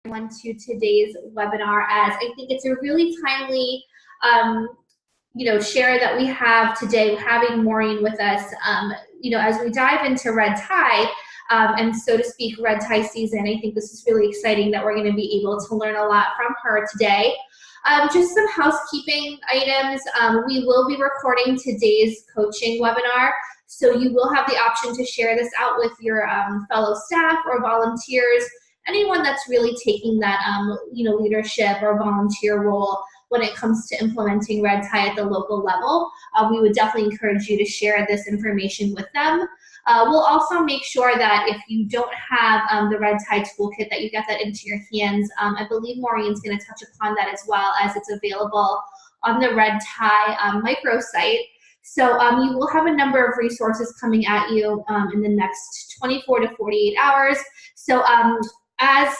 everyone to today's webinar, as I think it's a really timely share that we have today, having Maureen with us, as we dive into Red Tie, and so to speak, Red Tie season. I think this is really exciting that we're going to be able to learn a lot from her today. Just some housekeeping items. We will be recording today's coaching webinar, so you will have the option to share this out with your fellow staff or volunteers, anyone that's really taking that leadership or volunteer role when it comes to implementing Red Tie at the local level. We would definitely encourage you to share this information with them. We'll also make sure that if you don't have the Red Tie Toolkit, that you get that into your hands. I believe Maureen's going to touch upon that as well, as it's available on the Red Tie microsite. So you will have a number of resources coming at you in the next 24 to 48 hours. So as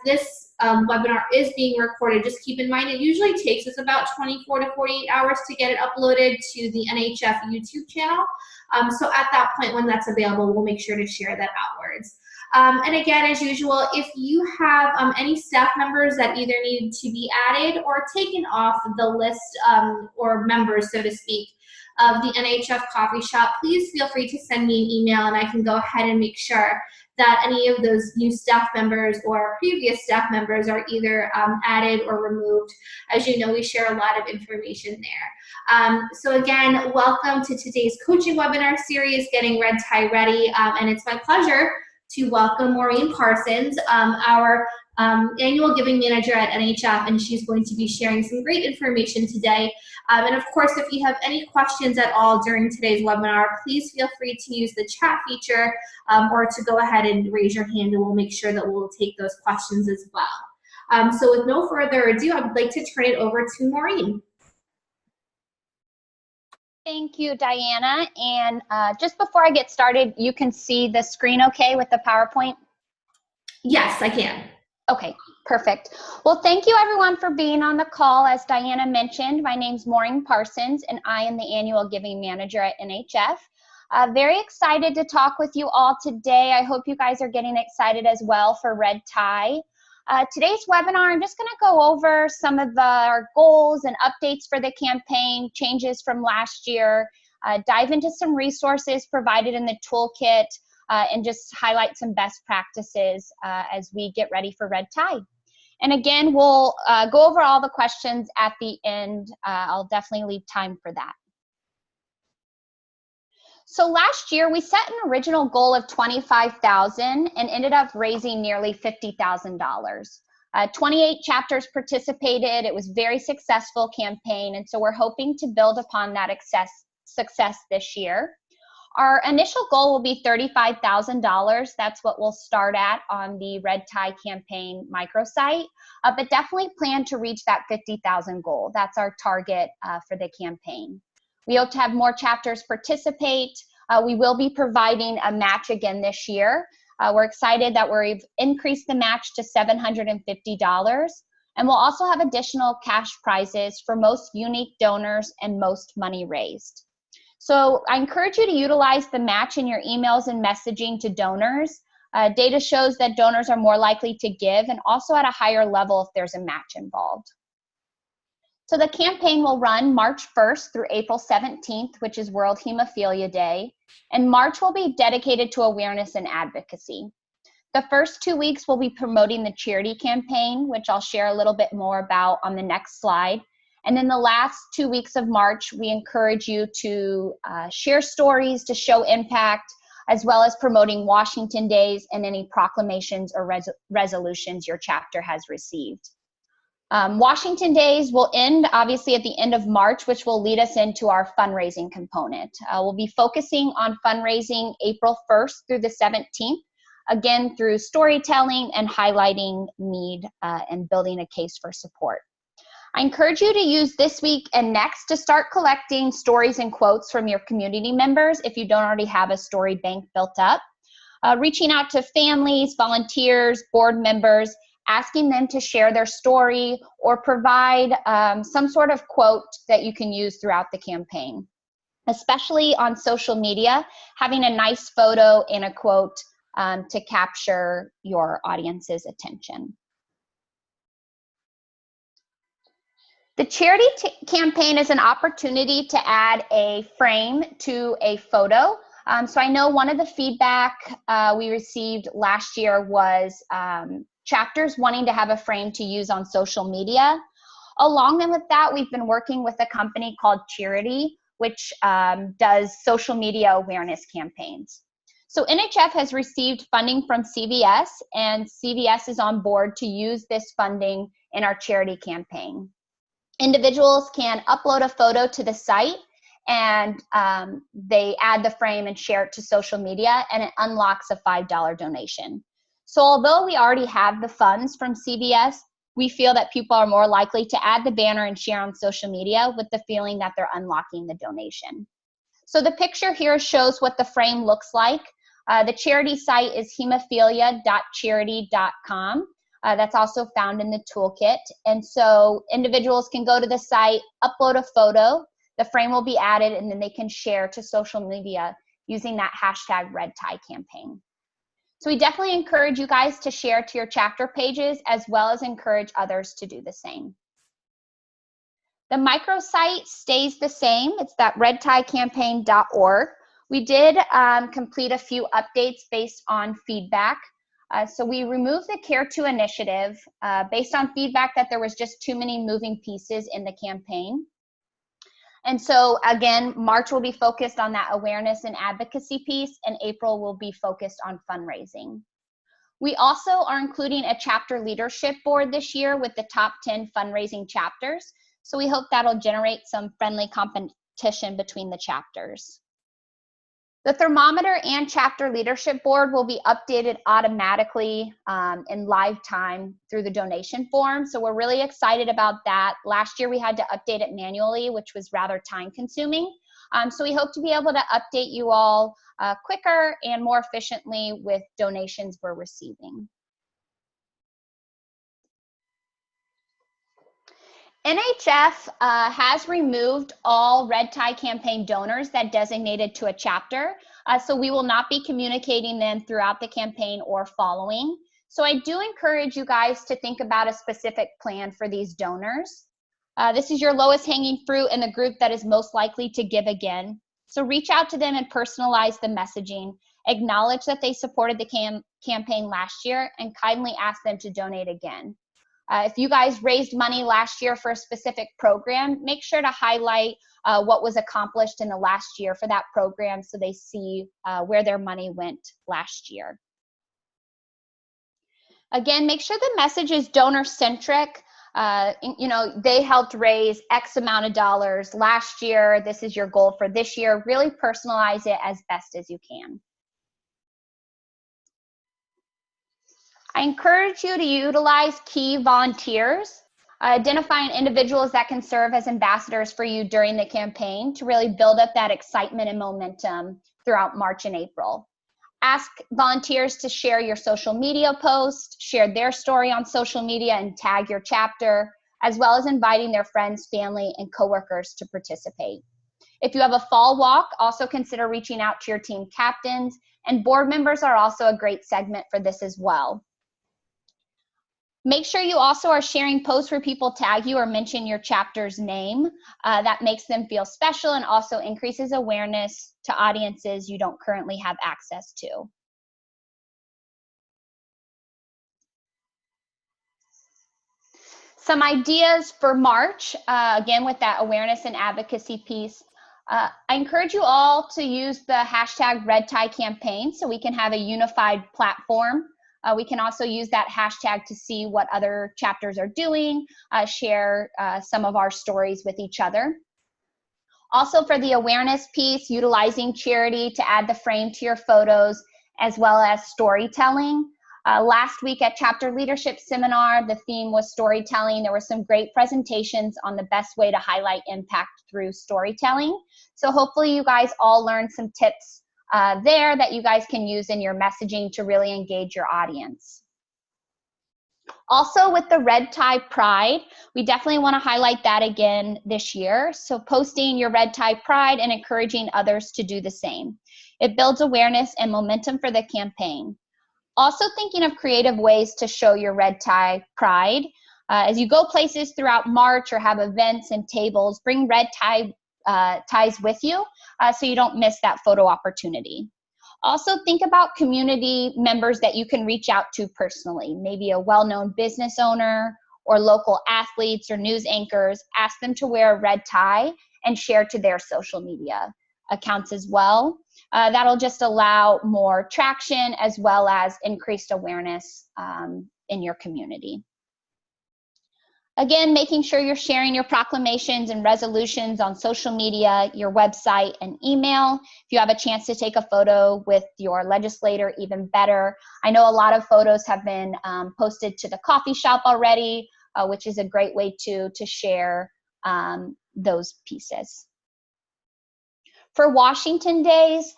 this webinar is being recorded, just keep in mind it usually takes us about 24 to 48 hours to get it uploaded to the NHF YouTube channel. So at that point, when that's available, we'll make sure to share that outwards. And again, as usual, if you have any staff members that either need to be added or taken off the list, or members, so to speak, of the NHF coffee shop, please feel free to send me an email, and I can go ahead and make sure that any of those new staff members or previous staff members are either added or removed. As you know, we share a lot of information there. So again, welcome to today's coaching webinar series, Getting Red Tie Ready, and it's my pleasure to welcome Maureen Parsons, our annual giving manager at NHF, and she's going to be sharing some great information today. And of course, if you have any questions at all during today's webinar, please feel free to use the chat feature or to go ahead and raise your hand, and we'll make sure that we'll take those questions as well. So with no further ado, I would like to turn it over to Maureen. Thank you, Diana. And just before I get started, you can see the screen okay with the PowerPoint? Yes, I can. Okay, perfect. Well, thank you everyone for being on the call. As Diana mentioned, my name's Maureen Parsons, and I am the annual giving manager at NHF. Very excited to talk with you all today. I hope you guys are getting excited as well for Red Tie. Today's webinar, I'm just going to go over some of our goals and updates for the campaign, changes from last year, dive into some resources provided in the toolkit, and just highlight some best practices as we get ready for Red Tie. And again, we'll go over all the questions at the end. I'll definitely leave time for that. So last year, we set an original goal of $25,000 and ended up raising nearly $50,000. 28 chapters participated. It was a very successful campaign, and so we're hoping to build upon that success this year. Our initial goal will be $35,000. That's what we'll start at on the Red Tie Campaign microsite, but definitely plan to reach that $50,000 goal. That's our target for the campaign. We hope to have more chapters participate. We will be providing a match again this year. We're excited that we've increased the match to $750, and we'll also have additional cash prizes for most unique donors and most money raised. So I encourage you to utilize the match in your emails and messaging to donors. Data shows that donors are more likely to give, and also at a higher level if there's a match involved. So the campaign will run March 1st through April 17th, which is World Hemophilia Day, and March will be dedicated to awareness and advocacy. The first 2 weeks we'll be promoting the Cheerity campaign, which I'll share a little bit more about on the next slide. And then the last 2 weeks of March, we encourage you to share stories to show impact, as well as promoting Washington Days and any proclamations or resolutions your chapter has received. Washington Days will end obviously at the end of March, which will lead us into our fundraising component. We'll be focusing on fundraising April 1st through the 17th, again through storytelling and highlighting need and building a case for support. I encourage you to use this week and next to start collecting stories and quotes from your community members if you don't already have a story bank built up. Reaching out to families, volunteers, board members, asking them to share their story or provide some sort of quote that you can use throughout the campaign. Especially on social media, having a nice photo and a quote to capture your audience's attention. The charity campaign is an opportunity to add a frame to a photo. So I know one of the feedback we received last year was chapters wanting to have a frame to use on social media. Along with that, we've been working with a company called Cheerity, which does social media awareness campaigns. So NHF has received funding from CVS, and CVS is on board to use this funding in our charity campaign. Individuals can upload a photo to the site, and they add the frame and share it to social media, and it unlocks a $5 donation. So although we already have the funds from CVS, we feel that people are more likely to add the banner and share on social media with the feeling that they're unlocking the donation. So the picture here shows what the frame looks like. The charity site is hemophilia.cheerity.com. That's also found in the toolkit. And so individuals can go to the site, upload a photo, the frame will be added, and then they can share to social media using that hashtag Red Tie Campaign. So we definitely encourage you guys to share to your chapter pages, as well as encourage others to do the same. The microsite stays the same. It's that redtiecampaign.org. We did complete a few updates based on feedback. So we removed the Care to initiative based on feedback that there was just too many moving pieces in the campaign. And so again, March will be focused on that awareness and advocacy piece, and April will be focused on fundraising. We also are including a chapter leadership board this year with the top 10 fundraising chapters. So we hope that'll generate some friendly competition between the chapters. The thermometer and chapter leadership board will be updated automatically in live time through the donation form. So we're really excited about that. Last year we had to update it manually, which was rather time consuming. So we hope to be able to update you all quicker and more efficiently with donations we're receiving. NHF has removed all Red Tie Campaign donors that designated to a chapter, so we will not be communicating them throughout the campaign or following. So I do encourage you guys to think about a specific plan for these donors. This is your lowest hanging fruit and the group that is most likely to give again. So reach out to them and personalize the messaging. Acknowledge that they supported the campaign last year and kindly ask them to donate again. If you guys raised money last year for a specific program, make sure to highlight what was accomplished in the last year for that program so they see where their money went last year. Again, make sure the message is donor-centric. You know, they helped raise X amount of dollars last year. This is your goal for this year. Really personalize it as best as you can. I encourage you to utilize key volunteers, identifying individuals that can serve as ambassadors for you during the campaign to really build up that excitement and momentum throughout March and April. Ask volunteers to share your social media post, share their story on social media and tag your chapter, as well as inviting their friends, family, and coworkers to participate. If you have a fall walk, also consider reaching out to your team captains, and board members are also a great segment for this as well. Make sure you also are sharing posts where people tag you or mention your chapter's name. That makes them feel special and also increases awareness to audiences you don't currently have access to. Some ideas for March, again with that awareness and advocacy piece. I encourage you all to use the hashtag Red Tie Campaign so we can have a unified platform. We can also use that hashtag to see what other chapters are doing, share some of our stories with each other. Also for the awareness piece, utilizing Cheerity to add the frame to your photos, as well as storytelling. Last week at Chapter Leadership Seminar, the theme was storytelling. There were some great presentations on the best way to highlight impact through storytelling. So hopefully you guys all learned some tips there that you guys can use in your messaging to really engage your audience. Also with the Red Tie Pride, we definitely want to highlight that again this year. So posting your Red Tie Pride and encouraging others to do the same. It builds awareness and momentum for the campaign. Also thinking of creative ways to show your Red Tie Pride. As you go places throughout March or have events and tables, bring red ties with you so you don't miss that photo opportunity. Also, think about community members that you can reach out to personally, maybe a well-known business owner or local athletes or news anchors. Ask them to wear a red tie and share to their social media accounts as well. That'll just allow more traction as well as increased awareness in your community. Again, making sure you're sharing your proclamations and resolutions on social media, your website, and email. If you have a chance to take a photo with your legislator, even better. I know a lot of photos have been posted to the coffee shop already, which is a great way to share those pieces. For Washington Days,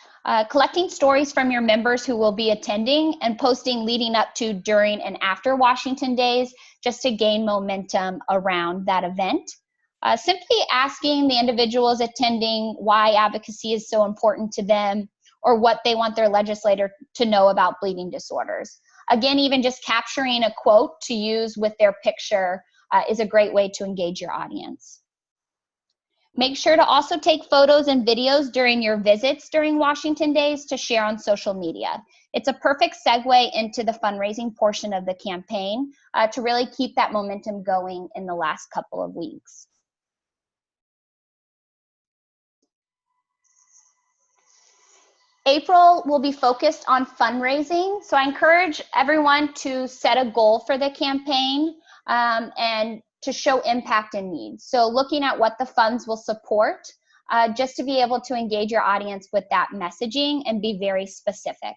collecting stories from your members who will be attending and posting leading up to, during, and after Washington Days just to gain momentum around that event. Simply asking the individuals attending why advocacy is so important to them or what they want their legislator to know about bleeding disorders. Again, even just capturing a quote to use with their picture is a great way to engage your audience. Make sure to also take photos and videos during your visits during Washington Days to share on social media. It's a perfect segue into the fundraising portion of the campaign to really keep that momentum going in the last couple of weeks. April will be focused on fundraising, so I encourage everyone to set a goal for the campaign and to show impact and needs. So looking at what the funds will support, just to be able to engage your audience with that messaging and be very specific.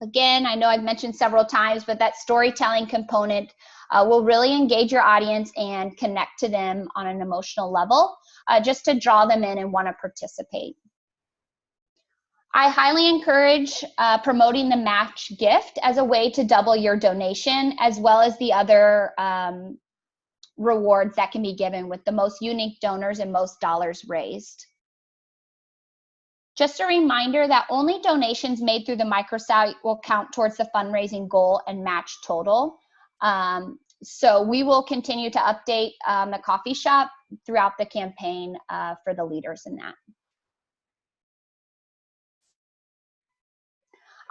Again, I know I've mentioned several times, but that storytelling component will really engage your audience and connect to them on an emotional level, just to draw them in and want to participate. I highly encourage promoting the match gift as a way to double your donation, as well as the other rewards that can be given with the most unique donors and most dollars raised. Just a reminder that only donations made through the microsite will count towards the fundraising goal and match total. So we will continue to update the coffee shop throughout the campaign for the leaders in that.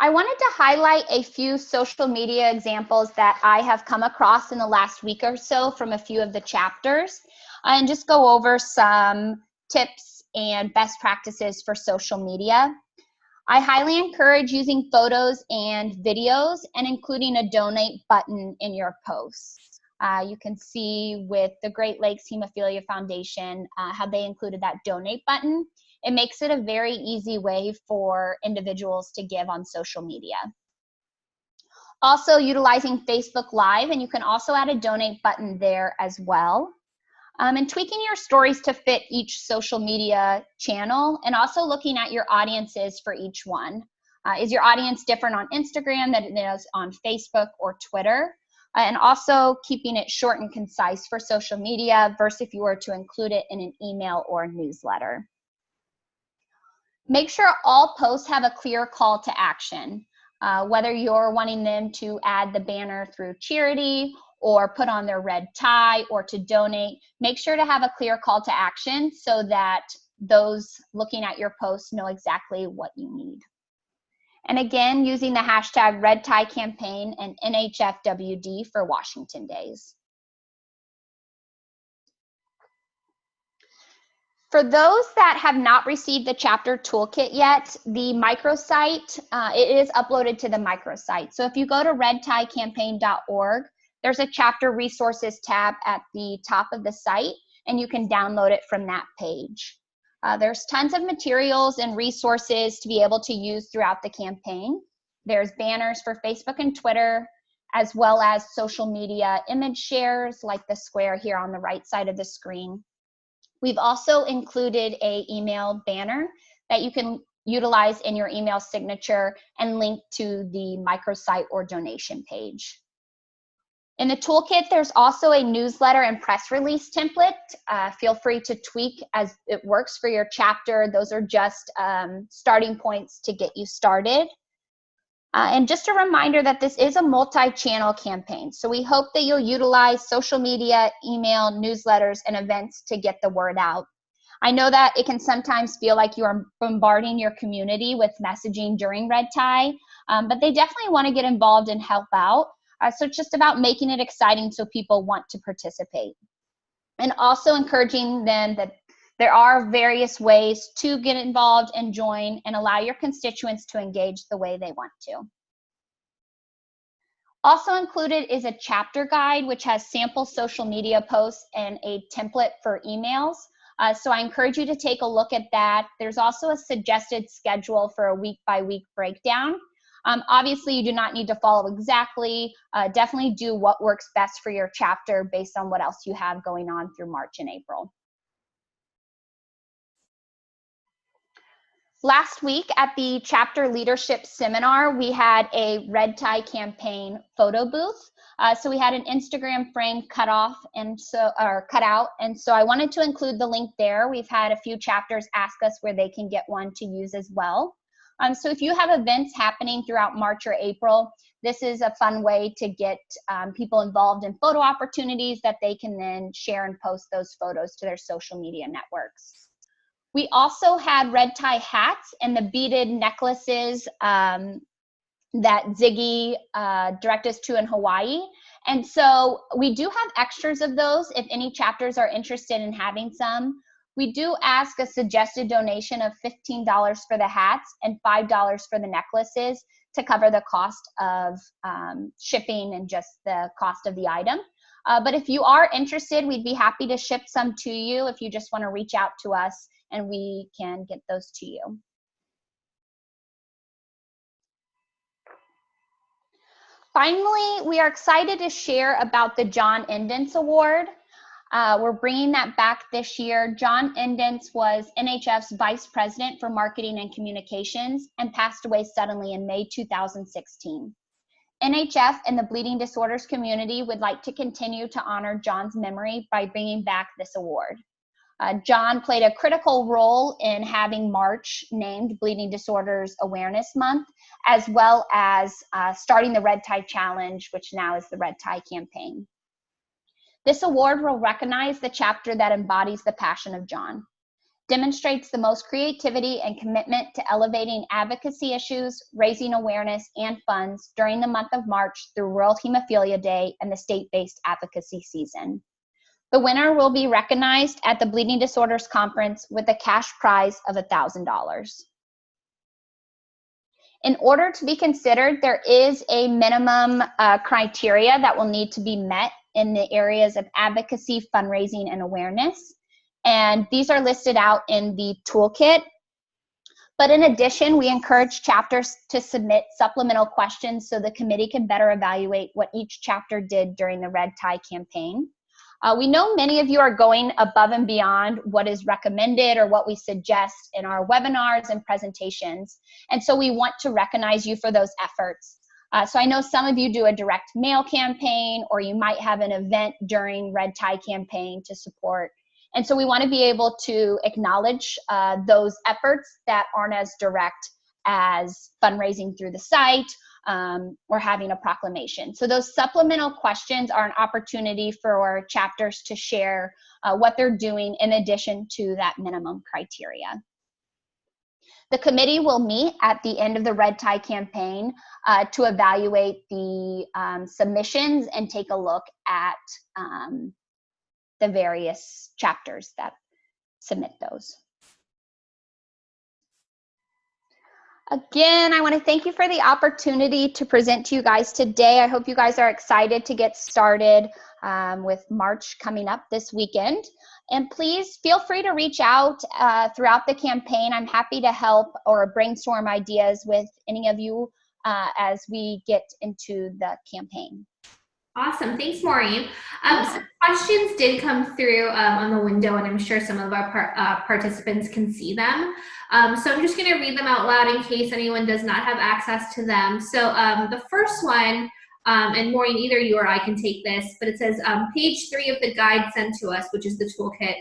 I wanted to highlight a few social media examples that I have come across in the last week or so from a few of the chapters, and just go over some tips and best practices for social media. I highly encourage using photos and videos and including a donate button in your posts. You can see with the Great Lakes Hemophilia Foundation how they included that donate button. It makes it a very easy way for individuals to give on social media. Also utilizing Facebook Live, and you can also add a donate button there as well. And tweaking your stories to fit each social media channel, and also looking at your audiences for each one. Is your audience different on Instagram than it is on Facebook or Twitter? And also keeping it short and concise for social media versus if you were to include it in an email or newsletter. Make sure all posts have a clear call to action, whether you're wanting them to add the banner through Cheerity or put on their red tie or to donate. Make sure to have a clear call to action so that those looking at your posts know exactly what you need. And again, using the hashtag Red Tie Campaign and NHFWD for Washington Days. For those that have not received the chapter toolkit yet, the microsite, it is uploaded to the microsite. So if you go to redtiecampaign.org, there's a chapter resources tab at the top of the site, and you can download it from that page. There's tons of materials and resources to be able to use throughout the campaign. There's banners for Facebook and Twitter, as well as social media image shares like the square here on the right side of the screen. We've also included an email banner that you can utilize in your email signature and link to the microsite or donation page. In the toolkit, there's also a newsletter and press release template. Feel free to tweak as it works for your chapter. Those are just starting points to get you started. And just a reminder that this is a multi-channel campaign. So we hope that you'll utilize social media, email, newsletters, and events to get the word out. I know that it can sometimes feel like you're bombarding your community with messaging during Red Tie, but they definitely want to get involved and help out. So it's just about making it exciting so people want to participate. And also encouraging them that there are various ways to get involved and join and allow your constituents to engage the way they want to. Also included is a chapter guide, which has sample social media posts and a template for emails. So I encourage you to take a look at that. There's also a suggested schedule for a week-by-week breakdown. Obviously, you do not need to follow exactly. Definitely do what works best for your chapter based on what else you have going on through March and April. Last week at the chapter leadership seminar, we had a Red Tie campaign photo booth. So we had an Instagram frame cut out, and so I wanted to include the link there. We've had a few chapters ask us where they can get one to use as well. So if you have events happening throughout March or April, this is a fun way to get people involved in photo opportunities that they can then share and post those photos to their social media networks. We also had red tie hats and the beaded necklaces that Ziggy directed us to in Hawaii. And so we do have extras of those if any chapters are interested in having some. We do ask a suggested donation of $15 for the hats and $5 for the necklaces to cover the cost of shipping and just the cost of the item. But if you are interested, we'd be happy to ship some to you if you just want to reach out to us and we can get those to you. Finally, we are excited to share about the John Indence Award. We're bringing that back this year. John Indence was NHF's Vice President for Marketing and Communications and passed away suddenly in May 2016. NHF and the bleeding disorders community would like to continue to honor John's memory by bringing back this award. John played a critical role in having March named Bleeding Disorders Awareness Month, as well as starting the Red Tie Challenge, which now is the Red Tie Campaign. This award will recognize the chapter that embodies the passion of John, demonstrates the most creativity and commitment to elevating advocacy issues, raising awareness and funds during the month of March through World Hemophilia Day and the state-based advocacy season. The winner will be recognized at the Bleeding Disorders Conference with a cash prize of $1,000. In order to be considered, there is a minimum criteria that will need to be met in the areas of advocacy, fundraising, and awareness. And these are listed out in the toolkit. But in addition, we encourage chapters to submit supplemental questions so the committee can better evaluate what each chapter did during the Red Tie campaign. We know many of you are going above and beyond what is recommended or what we suggest in our webinars and presentations. And so we want to recognize you for those efforts. So I know some of you do a direct mail campaign, or you might have an event during Red Tie campaign to support. And so we want to be able to acknowledge those efforts that aren't as direct as fundraising through the site or having a proclamation. So those supplemental questions are an opportunity for chapters to share what they're doing in addition to that minimum criteria. The committee will meet at the end of the Red Tie campaign to evaluate the submissions and take a look at the various chapters that submit those. Again, I want to thank you for the opportunity to present to you guys today. I hope you guys are excited to get started with March coming up this weekend. And please feel free to reach out throughout the campaign. I'm happy to help or brainstorm ideas with any of you as we get into the campaign. Awesome. Thanks, Maureen. Some questions did come through on the window, and I'm sure some of our participants can see them. So I'm just going to read them out loud in case anyone does not have access to them. So the first one, and Maureen, either you or I can take this, but it says page 3 of the guide sent to us, which is the toolkit,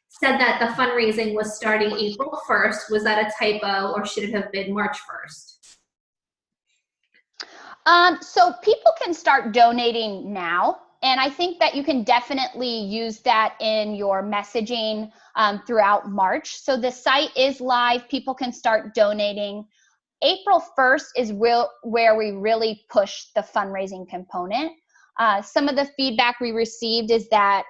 said that the fundraising was starting April 1st. Was that a typo, or should it have been March 1st? So people can start donating now. And I think that you can definitely use that in your messaging throughout March. So the site is live. People can start donating. April 1st is where we really push the fundraising component. Some of the feedback we received is that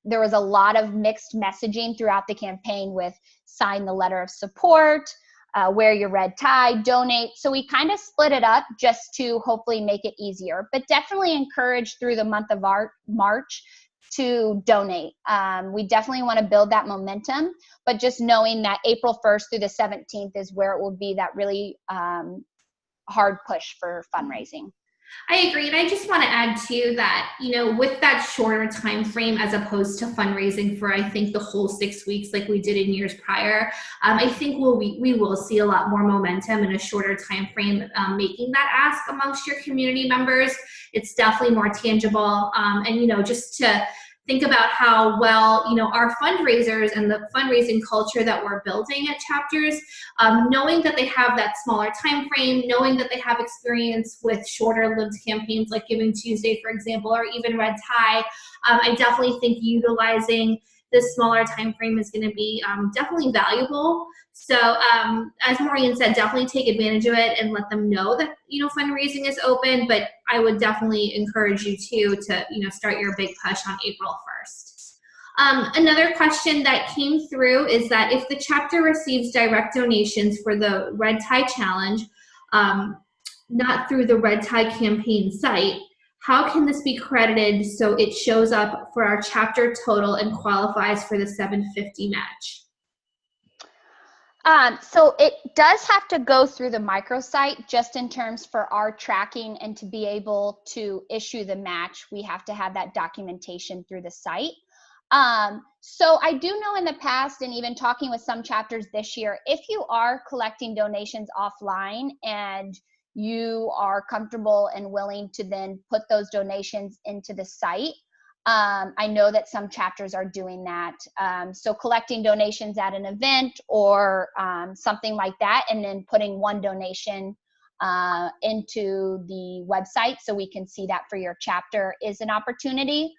there was a lot of mixed messaging throughout the campaign with sign the letter of support, wear your red tie, donate. So we kind of split it up just to hopefully make it easier, but definitely encourage through the month of March to donate. We definitely want to build that momentum, but just knowing that April 1st through the 17th is where it will be that really hard push for fundraising. I agree, and I just want to add too that, you know, with that shorter time frame as opposed to fundraising for, I think, the whole 6 weeks like we did in years prior, I think we will see a lot more momentum in a shorter time frame making that ask amongst your community members. It's definitely more tangible, and you know, just to think about how well, you know, our fundraisers and the fundraising culture that we're building at chapters, knowing that they have that smaller time frame, knowing that they have experience with shorter lived campaigns like Giving Tuesday, for example, or even Red Tie, I definitely think utilizing this smaller time frame is going to be definitely valuable. So as Maureen said, definitely take advantage of it and let them know that, you know, fundraising is open, but I would definitely encourage you too to, you know, start your big push on April 1st. Another question that came through is that if the chapter receives direct donations for the Red Tie Challenge, not through the Red Tie campaign site, how can this be credited so it shows up for our chapter total and qualifies for the $750 match? So it does have to go through the microsite just in terms for our tracking, and to be able to issue the match, we have to have that documentation through the site. So I do know in the past, and even talking with some chapters this year, if you are collecting donations offline and you are comfortable and willing to then put those donations into the site, I know that some chapters are doing that. So collecting donations at an event or something like that, and then putting one donation into the website so we can see that for your chapter is an opportunity.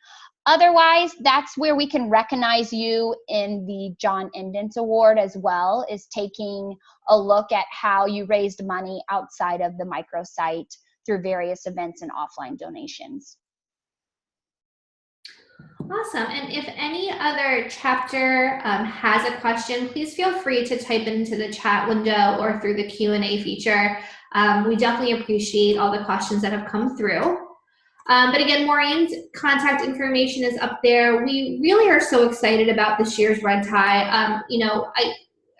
Otherwise, that's where we can recognize you in the John Indence Award as well, is taking a look at how you raised money outside of the microsite through various events and offline donations. Awesome. And if any other chapter has a question, please feel free to type it into the chat window or through the Q&A feature. We definitely appreciate all the questions that have come through. But again, Maureen's contact information is up there. We really are so excited about this year's Red Tie. You know,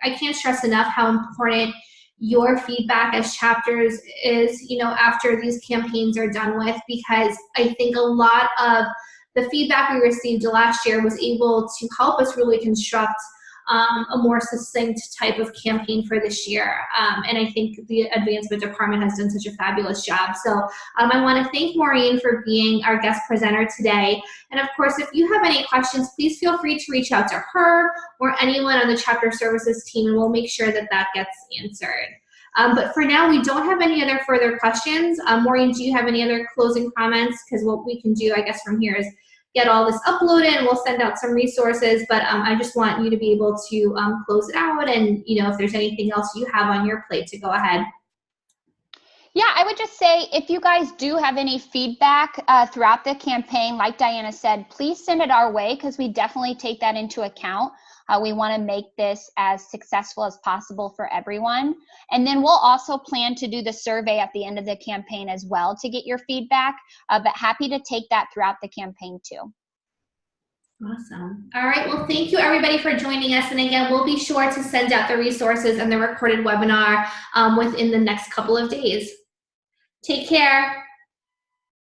I can't stress enough how important your feedback as chapters is, you know, after these campaigns are done with, because I think a lot of the feedback we received last year was able to help us really construct a more succinct type of campaign for this year. And I think the advancement department has done such a fabulous job. So I want to thank Maureen for being our guest presenter today. And of course, if you have any questions, please feel free to reach out to her or anyone on the chapter services team, and we'll make sure that that gets answered. But for now, we don't have any other further questions. Maureen, do you have any other closing comments? Because what we can do, I guess, from here is get all this uploaded, and we'll send out some resources, but I just want you to be able to close it out, and you know, if there's anything else you have on your plate, to go ahead. Yeah, I would just say if you guys do have any feedback throughout the campaign, like Diana said, please send it our way, because we definitely take that into account. We want to make this as successful as possible for everyone. And then we'll also plan to do the survey at the end of the campaign as well to get your feedback, but happy to take that throughout the campaign too. Awesome. All right, well, thank you everybody for joining us. And again, we'll be sure to send out the resources and the recorded webinar within the next couple of days. Take care.